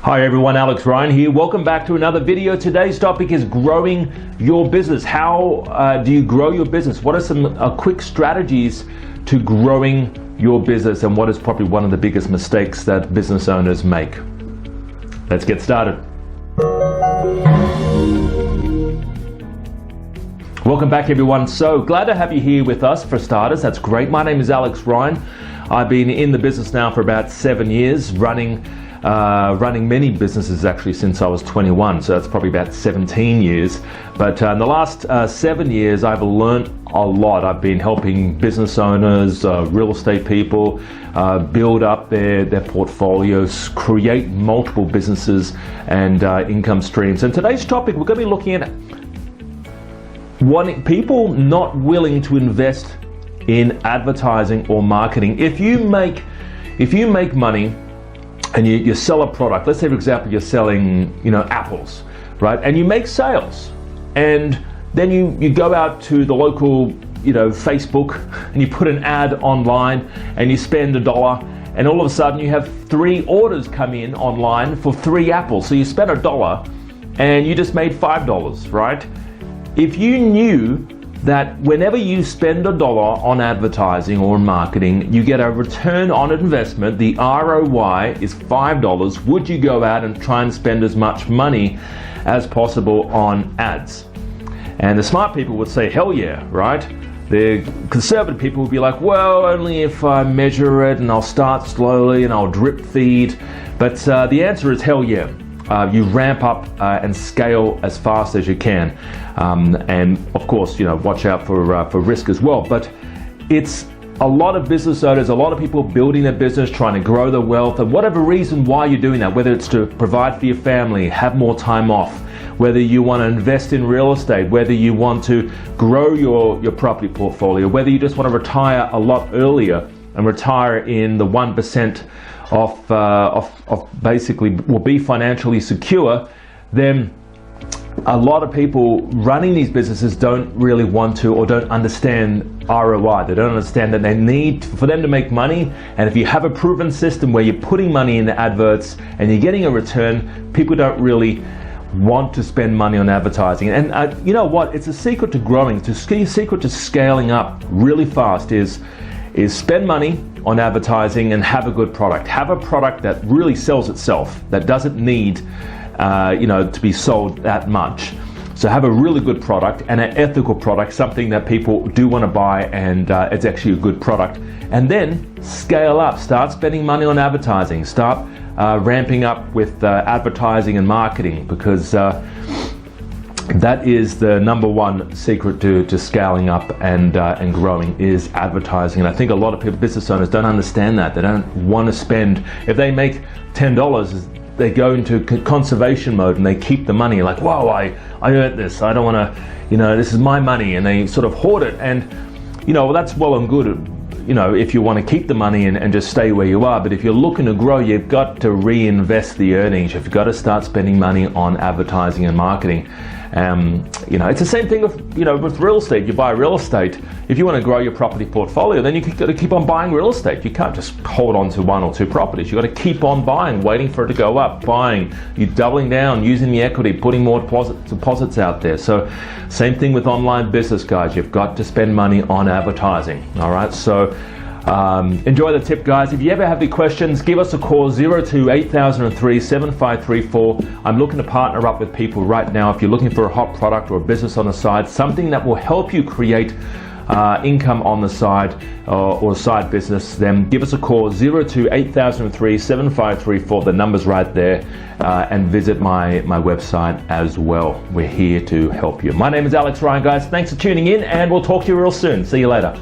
Hi everyone, Alex Ryan here. Welcome back to another video. Today's topic is growing your business. How do you grow your business? What are some quick strategies to growing your business, and what is probably one of the biggest mistakes that business owners make? Let's get started. Welcome back everyone. So glad to have you here with us for starters. That's great. My name is Alex Ryan. I've been in the business now for about 7 years, running many businesses actually since I was 21, so that's probably about 17 years. But in the last 7 years, I've learned a lot. I've been helping business owners, real estate people, build up their portfolios, create multiple businesses and income streams. And today's topic, we're going to be looking at people not willing to invest in advertising or marketing. If you make money and you sell a product, let's say for example you're selling apples, right? And you make sales, and then you go out to the local Facebook and you put an ad online and you spend $1, and all of a sudden you have 3 orders come in online for 3 apples. So you spent $1 and you just made $5, right? If you knew that whenever you spend $1 on advertising or marketing, you get a return on investment, the ROI is $5, would you go out and try and spend as much money as possible on ads? And the smart people would say, hell yeah, right? The conservative people would be like, well, only if I measure it and I'll start slowly and I'll drip feed. But the answer is hell yeah. You ramp up and scale as fast as you can, and of course, watch out for risk as well. But it's a lot of business owners, a lot of people building their business, trying to grow their wealth, and whatever reason why you're doing that, whether it's to provide for your family, have more time off, whether you want to invest in real estate, whether you want to grow your property portfolio, whether you just want to retire a lot earlier and retire in the 1% of basically will be financially secure, then a lot of people running these businesses don't really want to or don't understand ROI. They don't understand that they need, for them to make money, and if you have a proven system where you're putting money in the adverts and you're getting a return, people don't really want to spend money on advertising. And you know what? It's a secret to growing. The secret to scaling up really fast is spend money on advertising and have a good product. Have a product that really sells itself, that doesn't need to be sold that much. So have a really good product and an ethical product, something that people do want to buy, and it's actually a good product. And then scale up, start spending money on advertising, start ramping up with advertising and marketing, because that is the number one secret to scaling up and growing, is advertising. And I think a lot of people, business owners, don't understand that. They don't want to spend. If they make $10, they go into conservation mode and they keep the money. Like, whoa, I earned this. I don't want to, this is my money, and they sort of hoard it. And that's well and good. If you want to keep the money and just stay where you are. But if you're looking to grow, you've got to reinvest the earnings. You've got to start spending money on advertising and marketing. It's the same thing with real estate. You buy real estate. If you want to grow your property portfolio, then you've got to keep on buying real estate. You can't just hold on to 1 or 2 properties. You've got to keep on buying, waiting for it to go up, buying. You're doubling down, using the equity, putting more deposits out there. So same thing with online business, guys. You've got to spend money on advertising. All right, so enjoy the tip, guys. If you ever have any questions, give us a call, 02-8003-7534. I'm looking to partner up with people right now. If you're looking for a hot product or a business on the side, something that will help you create income on the side, or a side business, then give us a call, 02-8003-7534. The number's right there, and visit my website as well. We're here to help you. My name is Alex Ryan, guys. Thanks for tuning in, and we'll talk to you real soon. See you later.